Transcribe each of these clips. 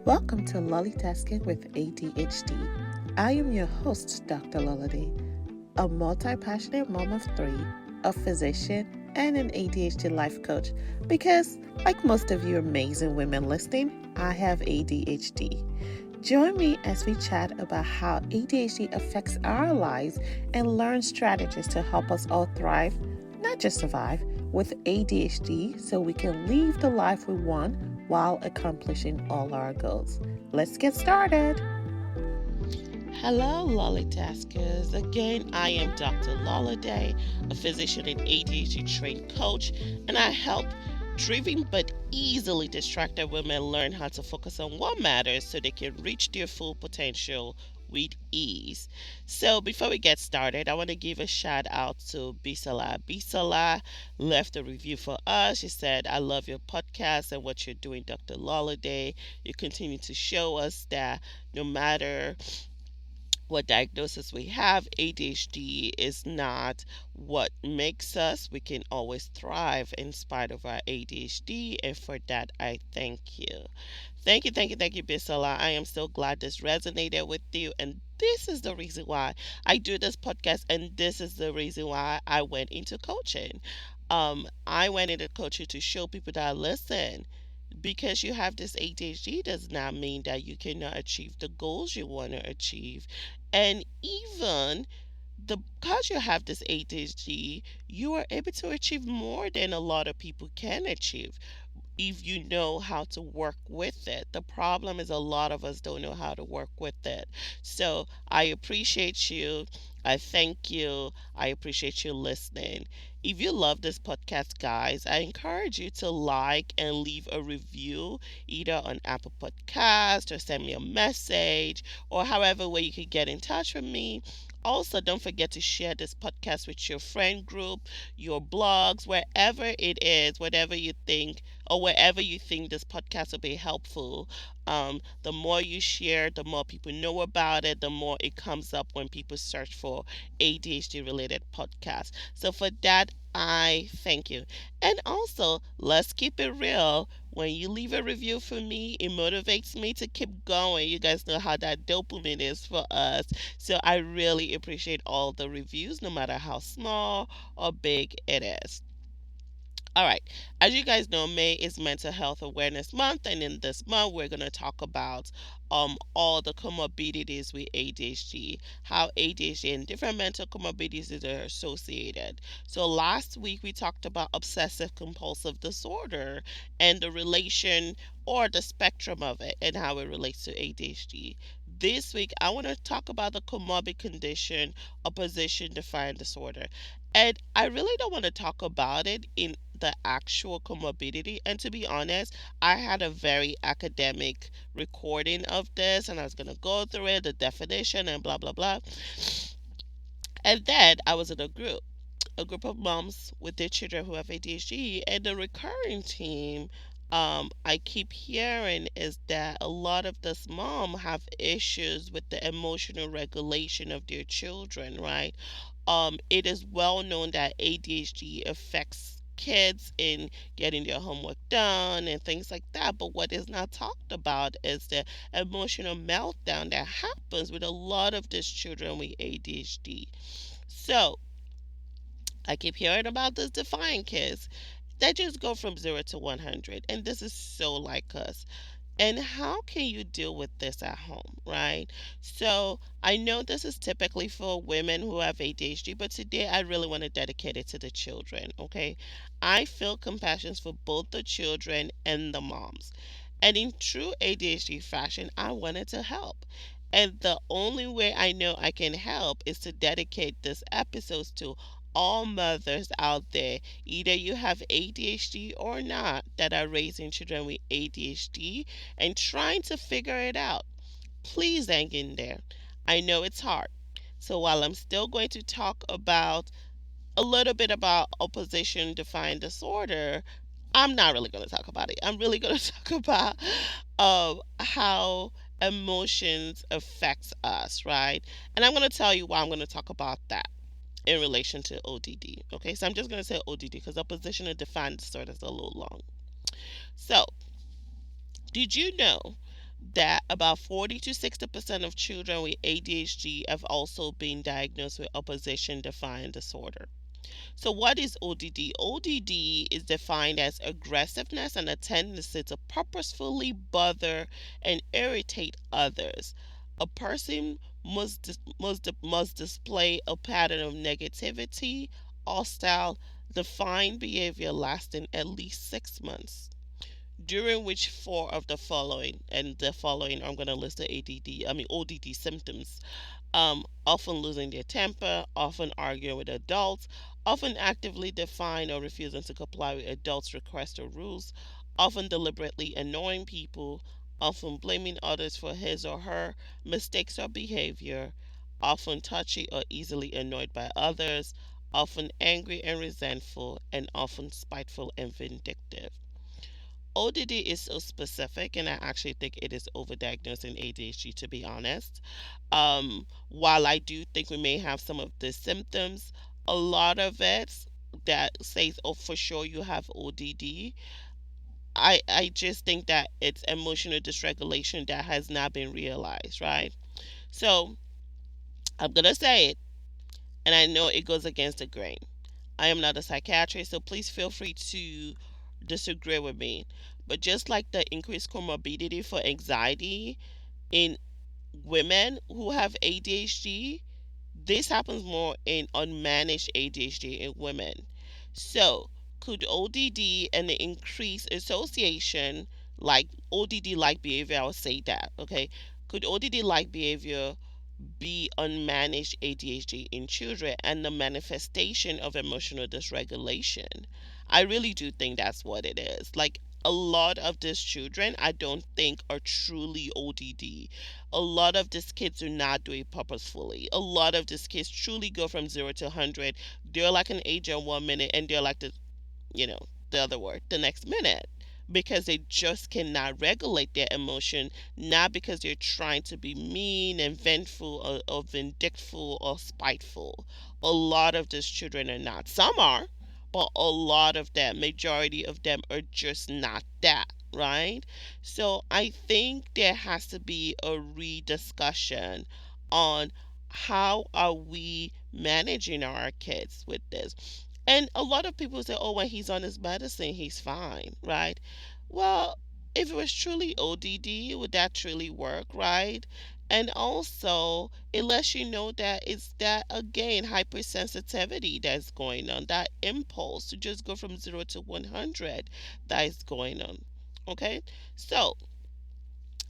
Welcome to LollieTasking with ADHD. I am your host, Dr. Lollie, a multi-passionate mom of three, a physician, and an ADHD life coach because, like most of you amazing women listening, I have ADHD. Join me as we chat about how ADHD affects our lives and learn strategies to help us all thrive, not just survive, with ADHD so we can live the life we want while accomplishing all our goals. Let's get started. Hello, LollieTaskers. Again, I am Dr. Lollie, a physician and ADHD trained coach, and I help driven but easily distracted women learn how to focus on what matters so they can reach their full potential with ease. So before we get started, I want to give a shout out to Bisala. Bisala left a review for us. She said, I love your podcast and what you're doing, Dr. Lolliday. You continue to show us that no matter what diagnosis we have, ADHD is not what makes us. We can always thrive in spite of our ADHD, and for that, I thank you. Thank you, Bisala. I am so glad this resonated with you, and this is the reason why I do this podcast, and this is the reason why I went into coaching. I went into coaching to show people that listen, because you have this ADHD does not mean that you cannot achieve the goals you want to achieve. And even because you have this ADHD, you are able to achieve more than a lot of people can achieve if you know how to work with it. The problem is a lot of us don't know how to work with it. So I appreciate you. I thank you. I appreciate you listening. If you love this podcast, guys, I encourage you to like and leave a review either on Apple Podcast or send me a message or however way you can get in touch with me. Also, don't forget to share this podcast with your friend group, your blogs, wherever it is, whatever you think, or wherever you think this podcast will be helpful. The more you share, the more people know about it, the more it comes up when people search for ADHD related podcasts. So for that, I thank you. And also, let's keep it real. When you leave a review for me, it motivates me to keep going. You guys know how that dopamine is for us. So I really appreciate all the reviews, no matter how small or big it is. All right. As you guys know, May is Mental Health Awareness Month, and in this month, we're going to talk about all the comorbidities with ADHD, how ADHD and different mental comorbidities are associated. So last week we talked about obsessive compulsive disorder and the relation or the spectrum of it and how it relates to ADHD. This week, I want to talk about the comorbid condition, opposition defiant disorder. And I really don't want to talk about it in the actual comorbidity. And to be honest, I had a very academic recording of this and I was going to go through it, the definition, and blah, blah, blah. And then I was in a group of moms with their children who have ADHD, and the recurring theme I keep hearing is that a lot of this mom have issues with the emotional regulation of their children, right? It is well known that ADHD affects kids in getting their homework done and things like that. But what is not talked about is the emotional meltdown that happens with a lot of these children with ADHD. So I keep hearing about this Defiant kids. They just go from 0 to 100. And this is so like us. And how can you deal with this at home, right? So I know this is typically for women who have ADHD, but today I really want to dedicate it to the children, okay? I feel compassion for both the children and the moms. And in true ADHD fashion, I wanted to help. And the only way I know I can help is to dedicate this episode to all mothers out there. Either you have ADHD or not, that are raising children with ADHD and trying to figure it out. Please hang in there. I know it's hard. So while I'm still going to talk about a little bit about opposition defiant disorder, I'm not really going to talk about it. I'm really going to talk about how emotions affects us, right? And I'm going to tell you why I'm going to talk about that in relation to ODD. Okay, so I'm just going to say ODD because opposition and defiant disorder is a little long. So, did you know that about 40 to 60% of children with ADHD have also been diagnosed with opposition defiant disorder. So, what is ODD? ODD is defined as aggressiveness and a tendency to purposefully bother and irritate others. A person must display a pattern of negativity, hostile, defined behavior lasting at least 6 months, during which four of the following, and the following I'm going to list the ODD symptoms: often losing their temper, often arguing with adults, often actively defying or refusing to comply with adults' requests or rules, often deliberately annoying people, often blaming others for his or her mistakes or behavior, often touchy or easily annoyed by others, often angry and resentful, and often spiteful and vindictive. ODD is so specific, and I actually think it is overdiagnosed in ADHD, to be honest. While I do think we may have some of the symptoms, a lot of it that says, oh, for sure you have ODD, I just think that it's emotional dysregulation that has not been realized, right? So I'm going to say it, and I know it goes against the grain. I am not a psychiatrist, so please feel free to disagree with me. But just like the increased comorbidity for anxiety in women who have ADHD, this happens more in unmanaged ADHD in women. So, could ODD and the increased association, like ODD like behavior, I would say that, okay? Could ODD like behavior be unmanaged ADHD in children and the manifestation of emotional dysregulation? I really do think that's what it is. Like, a lot of these children, I don't think are truly ODD. A lot of these kids do not do it purposefully. A lot of these kids truly go from 0 to 100. They're like an agent 1 minute, and they're like you know, the other word, the next minute, because they just cannot regulate their emotion, not because they're trying to be mean and vengeful or vindictful or spiteful. A lot of these children are not. Some are, but a lot of them, majority of them, are just not that, right? So I think there has to be a rediscussion on how are we managing our kids with this. And a lot of people say, oh, when he's on his medicine, he's fine, right? Well, if it was truly ODD, would that truly work, right? And also, it lets you know that it's that, again, hypersensitivity that's going on, that impulse to just go from 0 to 100 that is going on. Okay? So,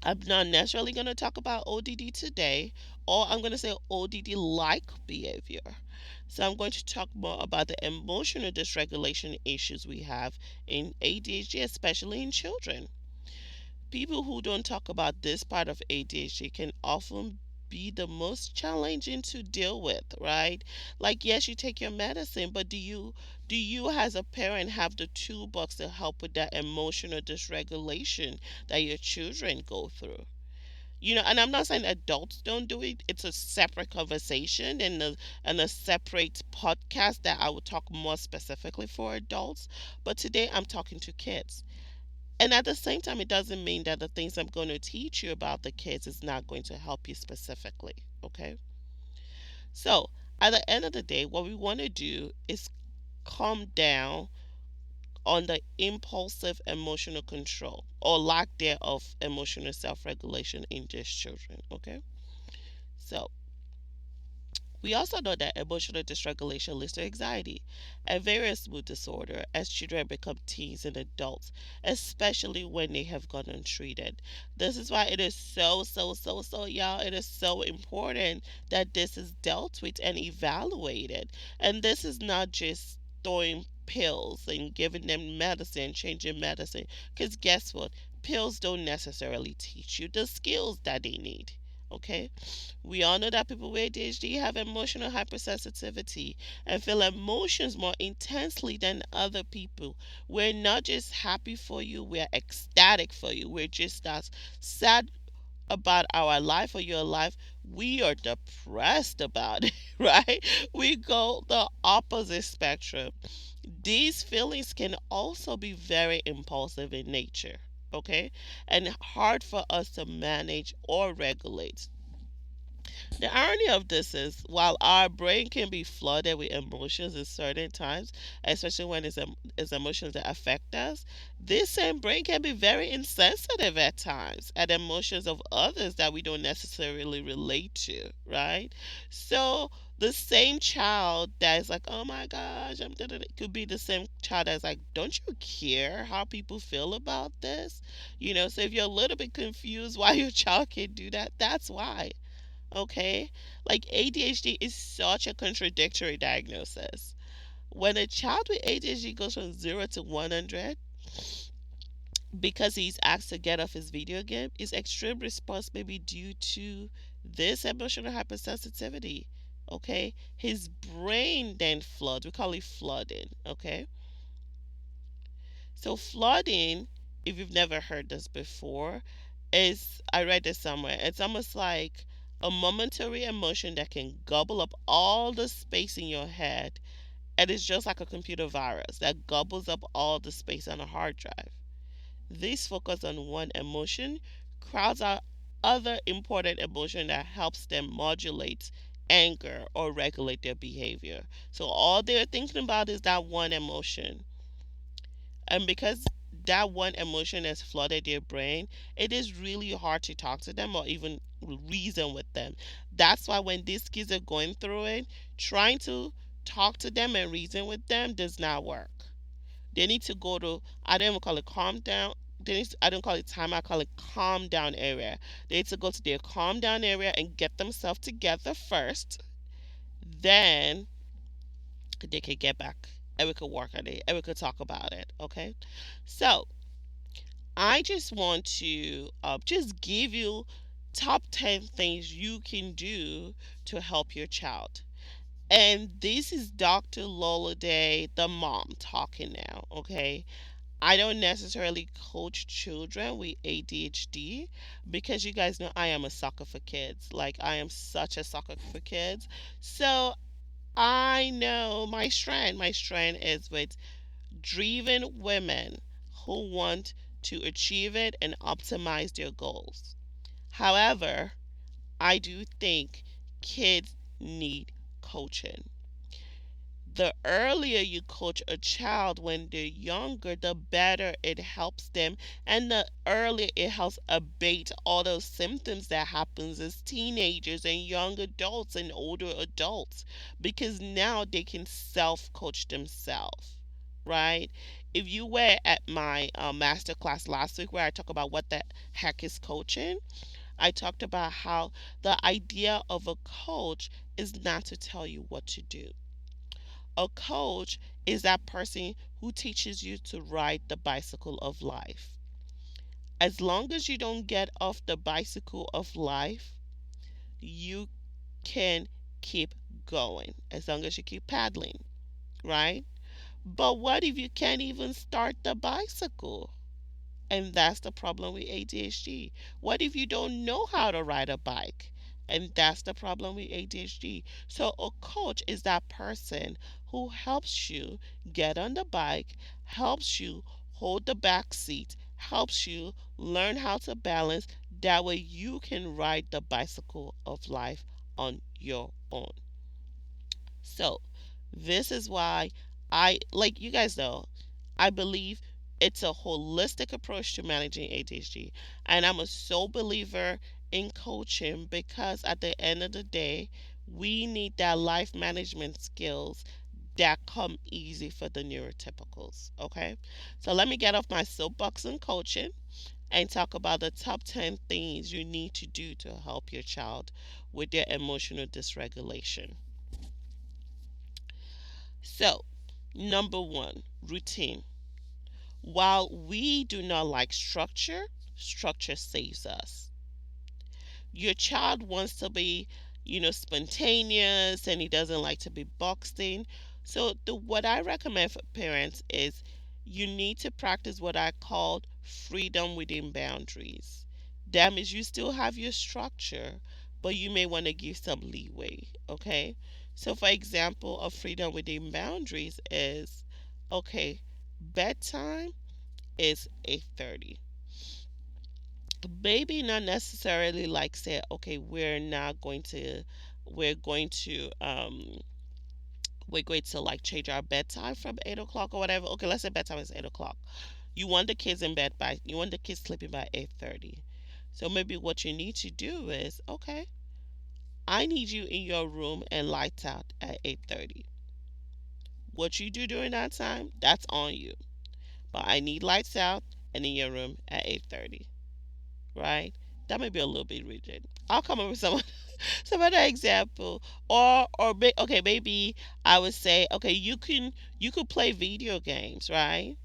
I'm not necessarily going to talk about ODD today, or I'm going to say ODD like behavior. So, I'm going to talk more about the emotional dysregulation issues we have in ADHD, especially in children. People who don't talk about this part of ADHD can often be the most challenging to deal with, right? Like, yes, you take your medicine, but do you as a parent have the toolbox to help with that emotional dysregulation that your children go through? And I'm not saying adults don't do it. It's a separate conversation and a separate podcast that I will talk more specifically for adults. But today I'm talking to kids. And at the same time, it doesn't mean that the things I'm going to teach you about the kids is not going to help you specifically. Okay. So at the end of the day, what we want to do is calm down on the impulsive emotional control or lack thereof emotional self regulation in these children. Okay. So we also know that emotional dysregulation leads to anxiety and various mood disorder as children become teens and adults, especially when they have gone untreated. This is why it is so, y'all, it is so important that this is dealt with and evaluated. And this is not just throwing pills and giving them medicine, changing medicine. Because guess what? Pills don't necessarily teach you the skills that they need. Okay? We all know that people with ADHD have emotional hypersensitivity and feel emotions more intensely than other people. We're not just happy for you, we're ecstatic for you. We're just as sad about our life or your life. We are depressed about it, right? We go the opposite spectrum. These feelings can also be very impulsive in nature. okay, and hard for us to manage or regulate. The irony of this is, while our brain can be flooded with emotions at certain times, especially when it's emotions that affect us, this same brain can be very insensitive at times at emotions of others that we don't necessarily relate to, right? So the same child that is like, oh my gosh, I'm gonna, could be the same child that's like, don't you care how people feel about this? So if you're a little bit confused why your child can do that, that's why. Okay? Like ADHD is such a contradictory diagnosis. When a child with ADHD goes from 0 to 100 because he's asked to get off his video game, his extreme response may be due to this emotional hypersensitivity. Okay? His brain then floods. We call it flooding. Okay? So, flooding, if you've never heard this before, is, I read this somewhere, it's almost like a momentary emotion that can gobble up all the space in your head. And it's just like a computer virus that gobbles up all the space on a hard drive. This focus on one emotion crowds out other important emotion that helps them modulate anger or regulate their behavior. So all they're thinking about is that one emotion. And because that one emotion has flooded their brain, it is really hard to talk to them or even reason with them. That's why when these kids are going through it, trying to talk to them and reason with them does not work. They need to go to, I don't even call it calm down. I don't call it time, I call it calm down area. They need to go to their calm down area and get themselves together first. Then they could get back and we could work on it and we could talk about it. Okay. So I just want to just give you top 10 things you can do to help your child. And this is Dr. Lola Day, the mom, talking now. Okay. I don't necessarily coach children with ADHD because you guys know I am a sucker for kids. Like, I am such a sucker for kids. So I know my strength. My strength is with driven women who want to achieve it and optimize their goals. However, I do think kids need coaching. The earlier you coach a child when they're younger, the better it helps them, and the earlier it helps abate all those symptoms that happens as teenagers and young adults and older adults, because now they can self-coach themselves, right? If you were at my master class last week where I talked about what the heck is coaching, I talked about how the idea of a coach is not to tell you what to do. A coach is that person who teaches you to ride the bicycle of life. As long as you don't get off the bicycle of life, you can keep going. As long as you keep paddling, right? But what if you can't even start the bicycle? And that's the problem with ADHD. What if you don't know how to ride a bike? And that's the problem with ADHD. So, a coach is that person who helps you get on the bike, helps you hold the back seat, helps you learn how to balance. That way, you can ride the bicycle of life on your own. So, this is why I, like you guys know, I believe it's a holistic approach to managing ADHD. And I'm a sole believer in coaching because at the end of the day, we need that life management skills that come easy for the neurotypicals. Okay. So let me get off my soapbox on coaching and talk about the top 10 things you need to do to help your child with their emotional dysregulation. So, number one, routine. While we do not like structure, structure saves us. Your child wants to be, spontaneous and he doesn't like to be boxed in. So what I recommend for parents is you need to practice what I call freedom within boundaries. That means you still have your structure, but you may want to give some leeway, okay? So for example, a freedom within boundaries is okay, bedtime is 8:30. Maybe not necessarily like say, okay, we're going to like change our bedtime from 8 o'clock or whatever. Okay, let's say bedtime is 8 o'clock. You want the kids sleeping by 8:30. So maybe what you need to do is, okay, I need you in your room and lights out at 8:30. What you do during that time, that's on you. But I need lights out and in your room at 8:30, right? That may be a little bit rigid. I'll come up with some other example. Okay, maybe I would say, okay, you could play video games, right?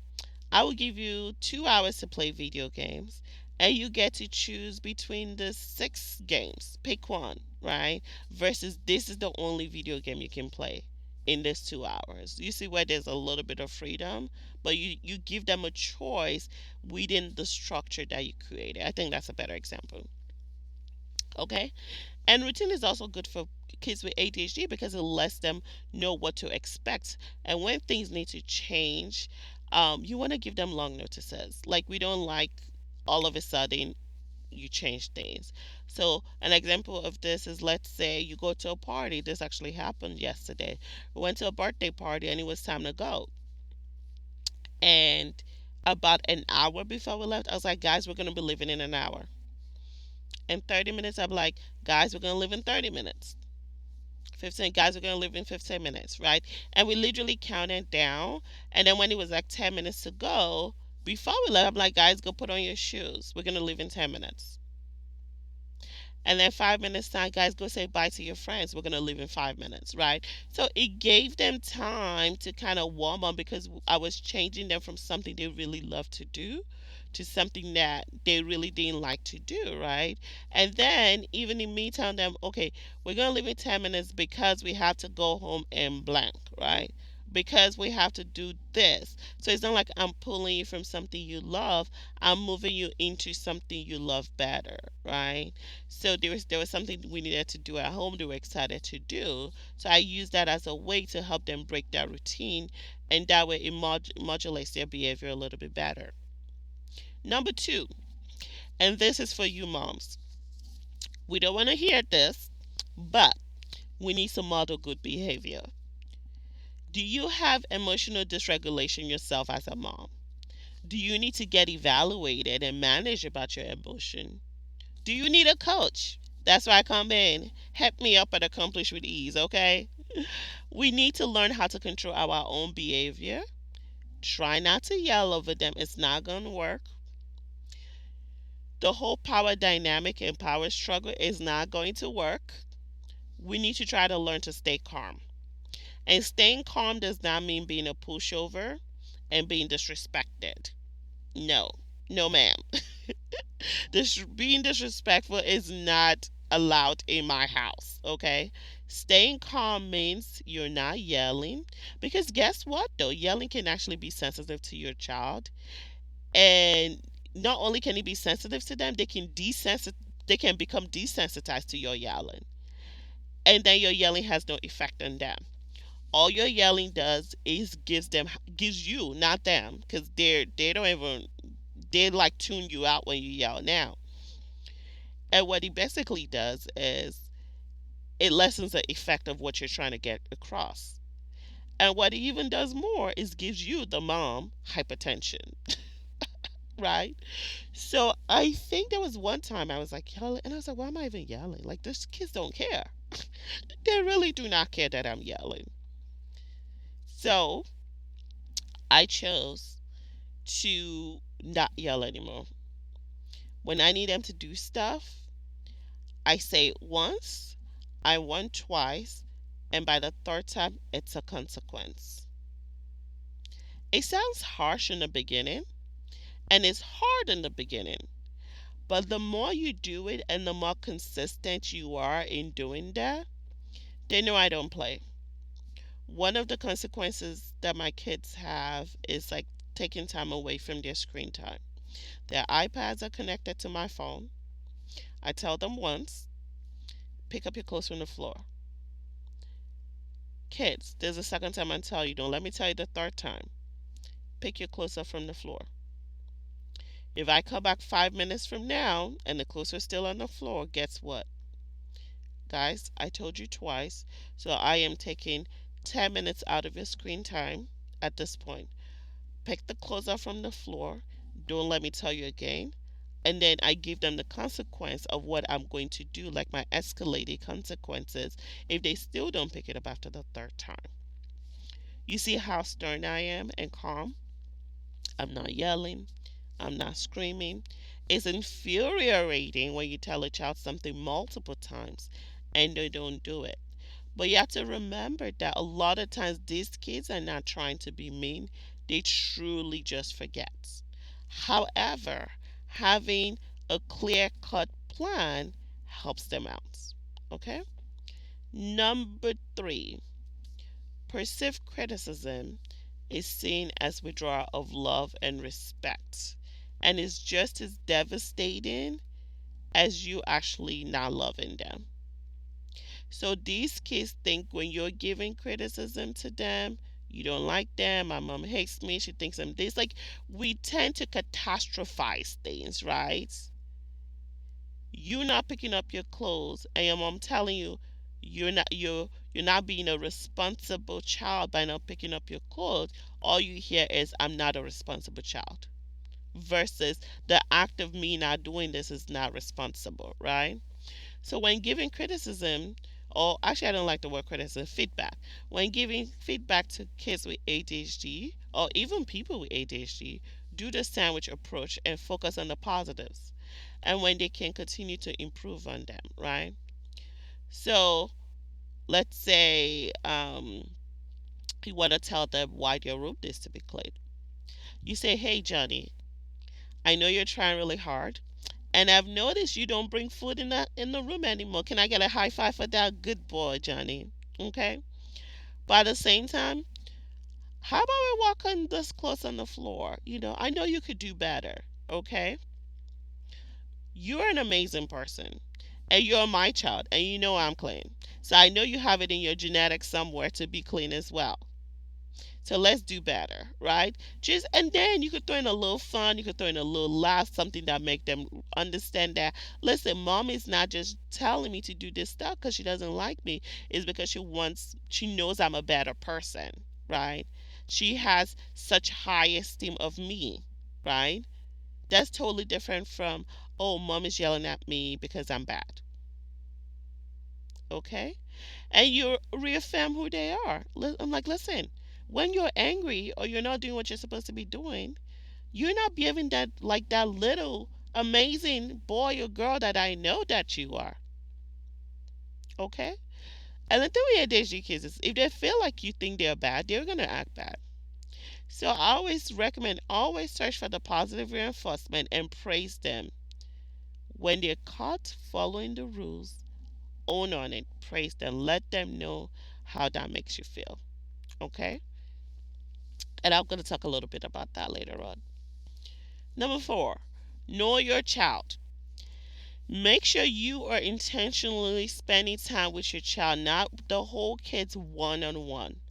I will give you 2 hours to play video games, and you get to choose between the 6 games. Pick one, right? Versus this is the only video game you can play in this 2 hours. You see where there's a little bit of freedom, but you give them a choice within the structure that you created. I think that's a better example. Okay? And routine is also good for kids with ADHD because it lets them know what to expect. And when things need to change, you want to give them long notices. Like, we don't like all of a sudden you change things. So, an example of this is, let's say you go to a party. This actually happened yesterday. We went to a birthday party and it was time to go. And about an hour before we left, I was like, guys, we're going to be leaving in an hour. In 30 minutes, I'm like, guys, we're going to leave in 30 minutes. 15 guys, we're going to leave in 15 minutes, right? And we literally counted down. And then when it was like 10 minutes to go, before we left, I'm like, guys, go put on your shoes. We're going to leave in 10 minutes. And then 5 minutes time, guys, go say bye to your friends. We're gonna leave in 5 minutes, right? So it gave them time to kind of warm up because I was changing them from something they really love to do to something that they really didn't like to do, right? And then even in me telling them, okay, we're gonna leave in 10 minutes because we have to go home and blank, right? Because we have to do this. So it's not like I'm pulling you from something you love. I'm moving you into something you love better, right? So there was something we needed to do at home. They were excited to do. So I used that as a way to help them break that routine, and that way it modulates their behavior a little bit better. Number two, and this is for you moms. We don't want to hear this, but we need to model good behavior. Do you have emotional dysregulation yourself as a mom? Do you need to get evaluated and manage about your emotion? Do you need a coach? That's why I come in. Help me up and accomplish with ease, okay? We need to learn how to control our own behavior. Try not to yell over them, it's not going to work. The whole power dynamic and power struggle is not going to work. We need to try to learn to stay calm. And staying calm does not mean being a pushover and being disrespected. No, no, ma'am. Being disrespectful is not allowed in my house, okay? Staying calm means you're not yelling. Because guess what, though? Yelling can actually be sensitive to your child. And not only can it be sensitive to them, they can become desensitized to your yelling. And then your yelling has no effect on them. All your yelling does is gives you, not them, because they don't even, they like tune you out when you yell now. And what it basically does is it lessens the effect of what you're trying to get across. And what it even does more is gives you, the mom, hypertension, right? So I think there was one time I was like yelling, and I was like, why am I even yelling? Like, these kids don't care. They really do not care that I'm yelling. So I chose to not yell anymore. When I need them to do stuff, I say it once, I won twice, and by the third time, it's a consequence. It sounds harsh in the beginning, and it's hard in the beginning, but the more you do it and the more consistent you are in doing that, they know I don't play. One of the consequences that my kids have is like taking time away from their screen time. Their iPads are connected to my phone. I tell them once, pick up your clothes from the floor. Kids, there's a second time I tell you, don't let me tell you the third time. Pick your clothes up from the floor. If I come back 5 minutes from now and the clothes are still on the floor, guess what? Guys, I told you twice. So I am taking 10 minutes out of your screen time at this point. Pick the clothes up from the floor. Don't let me tell you again. And then I give them the consequence of what I'm going to do, like my escalated consequences, if they still don't pick it up after the third time. You see how stern I am and calm? I'm not yelling. I'm not screaming. It's infuriating when you tell a child something multiple times and they don't do it. But you have to remember that a lot of times these kids are not trying to be mean, they truly just forget. However, having a clear cut plan helps them out. Okay? Number three, perceived criticism is seen as withdrawal of love and respect, and is just as devastating as you actually not loving them. So these kids think when you're giving criticism to them, you don't like them. My mom hates me. She thinks I'm this. Like, we tend to catastrophize things, right? You're not picking up your clothes, and your mom telling you you're not being a responsible child by not picking up your clothes. All you hear is I'm not a responsible child. Versus the act of me not doing this is not responsible, right? So when giving criticism, or actually I don't like the word criticism, feedback. When giving feedback to kids with ADHD or even people with ADHD, do the sandwich approach and focus on the positives and when they can continue to improve on them, right? So let's say you want to tell them why their room needs to be cleaned. You say, hey, Johnny, I know you're trying really hard. And I've noticed you don't bring food in the room anymore. Can I get a high five for that? Good boy, Johnny. Okay. But at the same time, how about we walk on this clothes on the floor? I know you could do better. Okay. You're an amazing person. And you're my child. And you know I'm clean. So I know you have it in your genetics somewhere to be clean as well. So let's do better, right? Just and then you could throw in a little fun, you could throw in a little laugh, something that make them understand that listen, mom is not just telling me to do this stuff because she doesn't like me. It's because she knows I'm a better person, right? She has such high esteem of me, right? That's totally different from, oh, mom is yelling at me because I'm bad. Okay? And you reaffirm who they are. I'm like, listen, when you're angry or you're not doing what you're supposed to be doing, you're not behaving that little amazing boy or girl that I know that you are. Okay? And the thing with ADHD kids is if they feel like you think they're bad, they're gonna act bad. So I always recommend always search for the positive reinforcement and praise them. When they're caught following the rules, own on it, praise them, let them know how that makes you feel. Okay? And I'm going to talk a little bit about that later on. Number four, know your child. Make sure you are intentionally spending time with your child, not the whole kids one on one.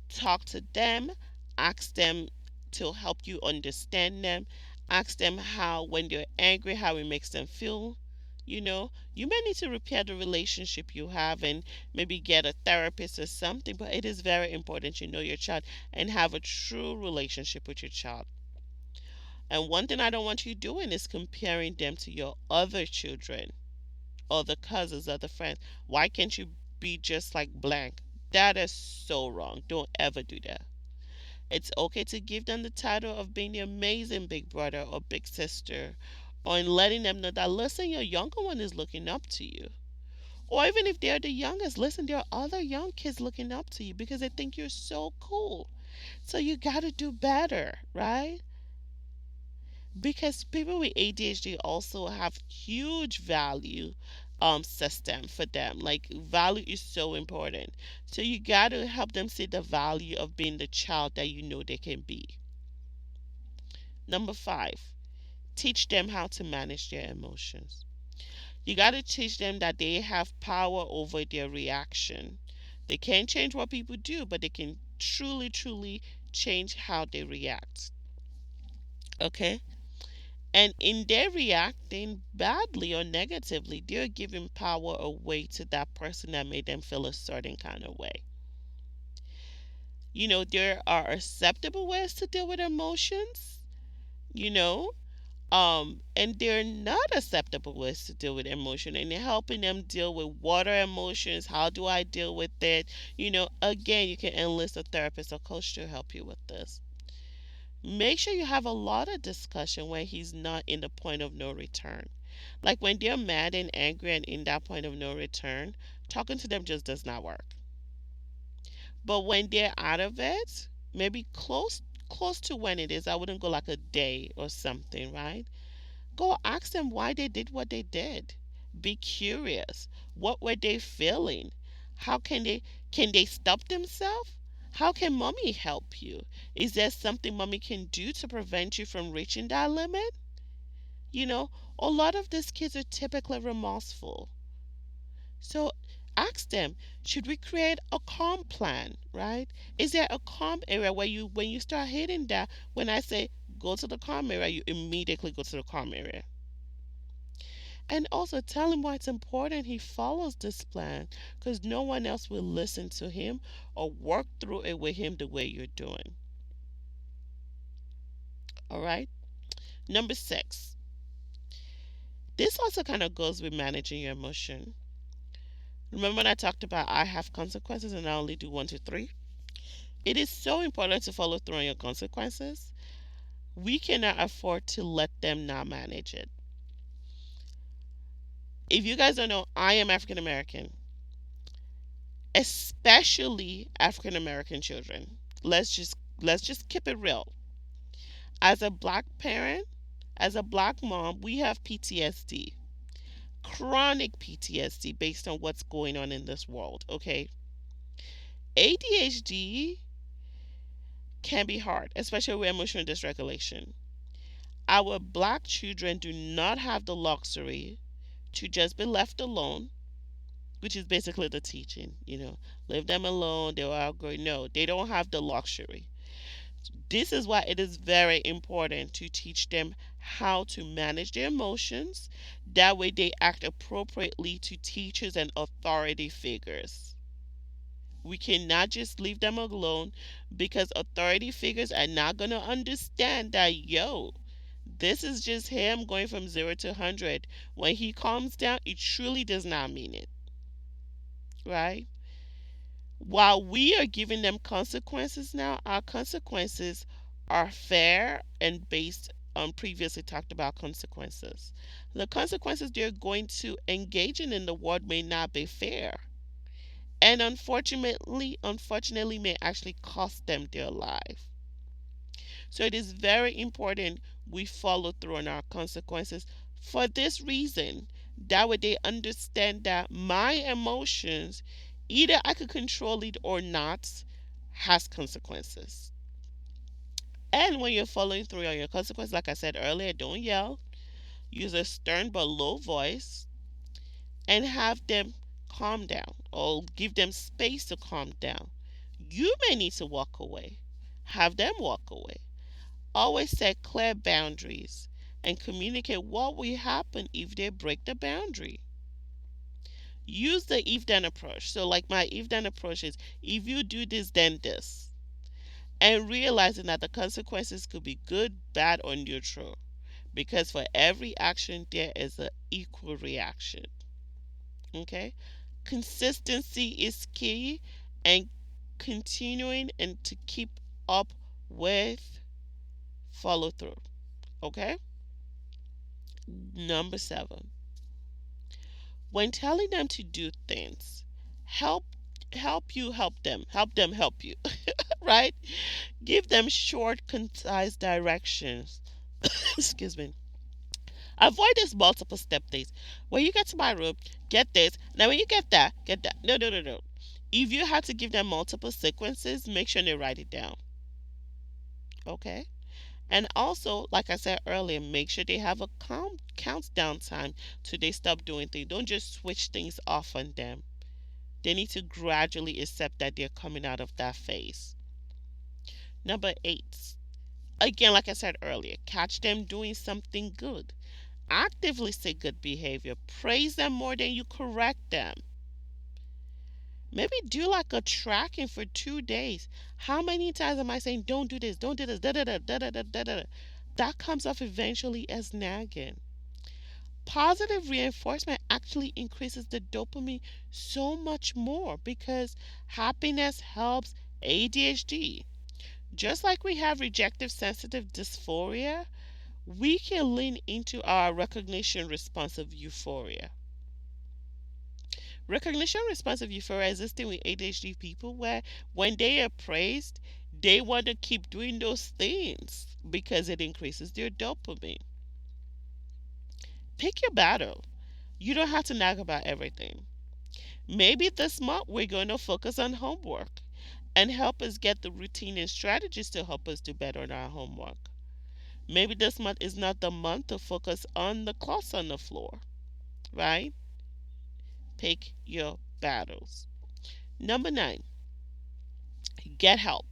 Talk to them, ask them to help you understand them, ask them how, when they're angry, how it makes them feel. You may need to repair the relationship you have and maybe get a therapist or something, but it is very important you know your child and have a true relationship with your child. And one thing I don't want you doing is comparing them to your other children, other cousins, other friends. Why can't you be just like blank? That is so wrong. Don't ever do that. It's okay to give them the title of being the amazing big brother or big sister, or in letting them know that, listen, your younger one is looking up to you. Or even if they're the youngest, listen, there are other young kids looking up to you because they think you're so cool. So you got to do better, right? Because people with ADHD also have huge value system for them. Like value is so important. So you got to help them see the value of being the child that you know they can be. Number five, teach them how to manage their emotions. You got to teach them that they have power over their reaction. They can't change what people do, but they can truly, truly change how they react. Okay? And in their reacting badly or negatively, they're giving power away to that person that made them feel a certain kind of way. There are acceptable ways to deal with emotions, you know, and they're not acceptable ways to deal with emotion, and they're helping them deal with water emotions. How do I deal with it? Again, you can enlist a therapist or coach to help you with this. Make sure you have a lot of discussion when he's not in the point of no return. Like when they're mad and angry and in that point of no return, talking to them just does not work. But when they're out of it, maybe close to when it is, I wouldn't go like a day or something, right? Go ask them why they did what they did. Be curious. What were they feeling? How can they stop themselves? How can mommy help you? Is there something mommy can do to prevent you from reaching that limit? You know, a lot of these kids are typically remorseful. So ask them, should we create a calm plan, right? Is there a calm area where when you start hitting that, when I say go to the calm area, you immediately go to the calm area? And also tell him why it's important he follows this plan, because no one else will listen to him or work through it with him the way you're doing. All right. Number 6. This also kind of goes with managing your emotion. Remember when I talked about I have consequences and I only do 1 to 3? It is so important to follow through on your consequences. We cannot afford to let them not manage it. If you guys don't know, I am African American, especially African American children. Let's just keep it real. As a black parent, as a black mom, we have PTSD, chronic PTSD based on what's going on in this world, okay? ADHD can be hard, especially with emotional dysregulation. Our black children do not have the luxury to just be left alone, which is basically the teaching, leave them alone, they'll outgrow. No, they don't have the luxury. This is why it is very important to teach them how to manage their emotions. That way they act appropriately to teachers and authority figures. We cannot just leave them alone, because authority figures are not going to understand that, this is just him going from 0 to 100. When he calms down, it truly does not mean it, right? While we are giving them consequences now, our consequences are fair and based on previously talked about consequences. The consequences they're going to engage in the world may not be fair, and unfortunately may actually cost them their life. So it is very important we follow through on our consequences for this reason. That way they understand that my emotions, either I could control it or not, has consequences. And when you're following through on your consequences, like I said earlier, don't yell. Use a stern but low voice and have them calm down, or give them space to calm down. You may need to walk away. Have them walk away. Always set clear boundaries and communicate what will happen if they break the boundary. Use the if then approach. So, like my if then approach is, if you do this, then this. And realizing that the consequences could be good, bad, or neutral. Because for every action, there is an equal reaction. Okay? Consistency is key, and continuing and to keep up with follow through. Okay? Number 7. When telling them to do things, help help them help you. Right? Give them short, concise directions. Excuse me. Avoid this multiple step things. When you get to my room, get this. Now when you get that. No, no, no, no. If you have to give them multiple sequences, make sure they write it down. Okay? And also, like I said earlier, make sure they have a countdown time till they stop doing things. Don't just switch things off on them. They need to gradually accept that they're coming out of that phase. Number 8. Again, like I said earlier, catch them doing something good. Actively seek good behavior. Praise them more than you correct them. Maybe do like a tracking for 2 days. How many times am I saying, don't do this, don't do this, da da da da da da da da? That comes off eventually as nagging. Positive reinforcement actually increases the dopamine so much more because happiness helps ADHD. Just like we have rejective sensitive dysphoria, we can lean into our recognition responsive euphoria. Recognition responsive euphoria is this thing with ADHD people where when they are praised, they want to keep doing those things because it increases their dopamine. Pick your battle. You don't have to nag about everything. Maybe this month we're going to focus on homework and help us get the routine and strategies to help us do better on our homework. Maybe this month is not the month to focus on the cloths on the floor, right? Pick your battles. Number 9, get help.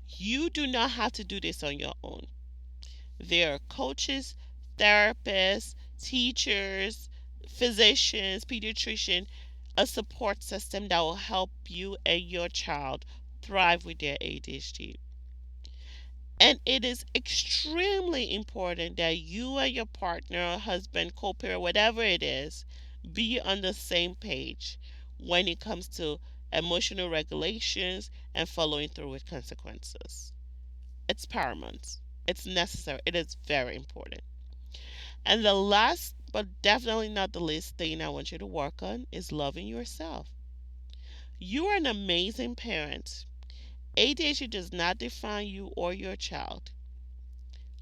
You do not have to do this on your own. There are coaches, therapists, teachers, physicians, pediatricians, a support system that will help you and your child thrive with their ADHD. And it is extremely important that you and your partner, husband, co-parent, whatever it is, be on the same page when it comes to emotional regulations and following through with consequences. It's paramount. It's necessary. It is very important. And the last, but definitely not the least thing I want you to work on is loving yourself. You are an amazing parent. ADHD does not define you or your child.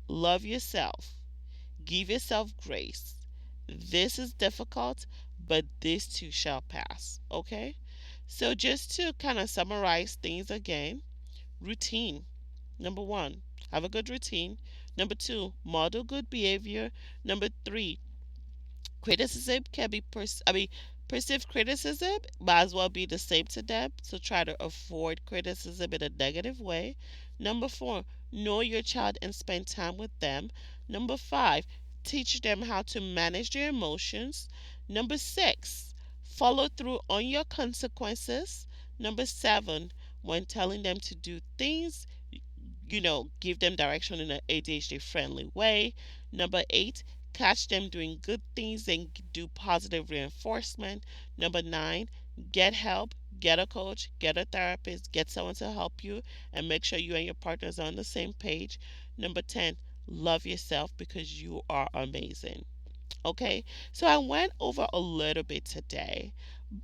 Love yourself. Give yourself grace. This is difficult, but this too shall pass. Okay? So, just to kind of summarize things again, routine. Number 1, have a good routine. Number 2, model good behavior. Number 3, criticism can be perceived criticism might as well be the same to them, so try to avoid criticism in a negative way. Number 4, know your child and spend time with them. Number 5, teach them how to manage their emotions. Number 6, follow through on your consequences. Number 7, when telling them to do things, give them direction in an ADHD friendly way. Number 8, catch them doing good things and do positive reinforcement. Number 9, get help, get a coach, get a therapist, get someone to help you, and make sure you and your partners are on the same page. Number 10, love yourself because you are amazing. Okay, so I went over a little bit today,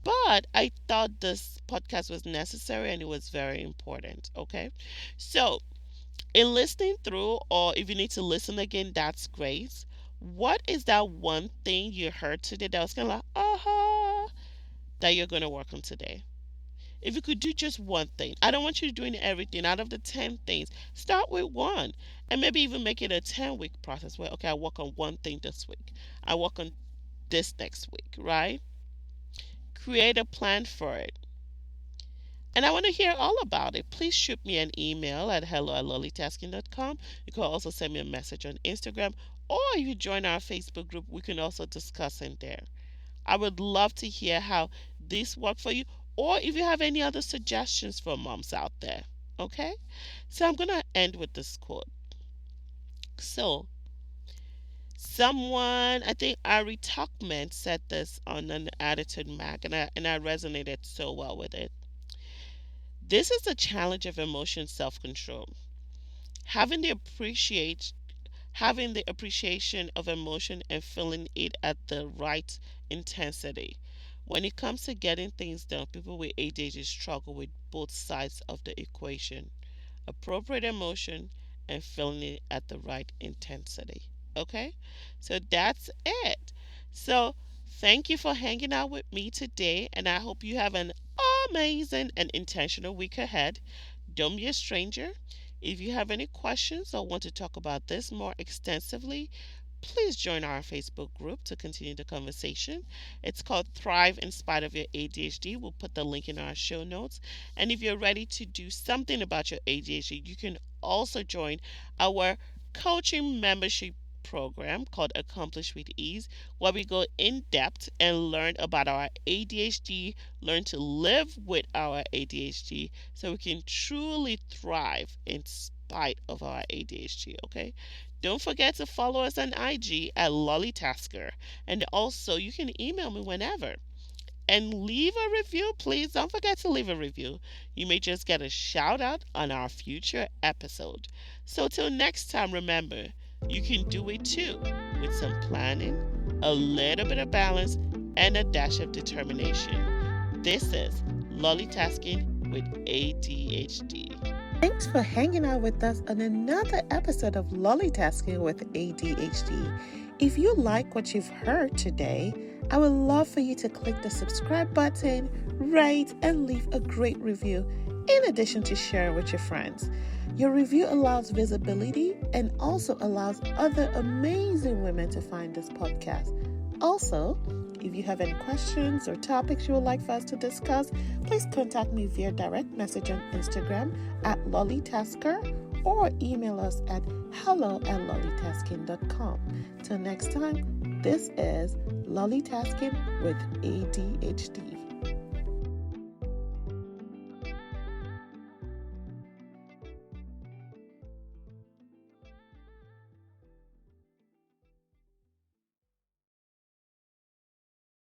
but I thought this podcast was necessary and it was very important. Okay, so in listening through, or if you need to listen again, that's great. What is that one thing you heard today that was kind of like, aha, that you're going to work on today? If you could do just one thing, I don't want you doing everything out of the 10 things. Start with one and maybe even make it a 10-week process where, okay, I work on one thing this week. I work on this next week, right? Create a plan for it. And I want to hear all about it. Please shoot me an email at hello@LollieTasking.com. You can also send me a message on Instagram, or if you join our Facebook group, we can also discuss in there. I would love to hear how this worked for you, or if you have any other suggestions for moms out there. Okay? So I'm going to end with this quote. So, someone, I think Ari Tuckman said this on an Attitude Mag, and I resonated so well with it. This is the challenge of emotion self-control. Having the appreciate having the appreciation of emotion and feeling it at the right intensity. When it comes to getting things done, people with ADHD struggle with both sides of the equation. Appropriate emotion and feeling it at the right intensity. Okay? So that's it. So thank you for hanging out with me today, and I hope you have an amazing and intentional week ahead. Don't be a stranger. If you have any questions or want to talk about this more extensively, please join our Facebook group to continue the conversation. It's called Thrive in Spite of Your ADHD. We'll put the link in our show notes. And if you're ready to do something about your ADHD, you can also join our coaching membership program called Accomplish with Ease, where we go in depth and learn about our ADHD, learn to live with our ADHD so we can truly thrive in spite of our ADHD, okay? Don't forget to follow us on IG at LollieTasker. And also, you can email me whenever. And leave a review, please. Don't forget to leave a review. You may just get a shout out on our future episode. So, till next time, remember, you can do it too with some planning, a little bit of balance, and a dash of determination. This is LollieTasking with ADHD. Thanks for hanging out with us on another episode of LollieTasking with ADHD. If you like what you've heard today, I would love for you to click the subscribe button, rate, and leave a great review, in addition to share with your friends. Your review allows visibility and also allows other amazing women to find this podcast. Also, if you have any questions or topics you would like for us to discuss, please contact me via direct message on Instagram at LollieTasker or email us at hello@LollieTasking.com. Till next time, this is LollieTasking with ADHD.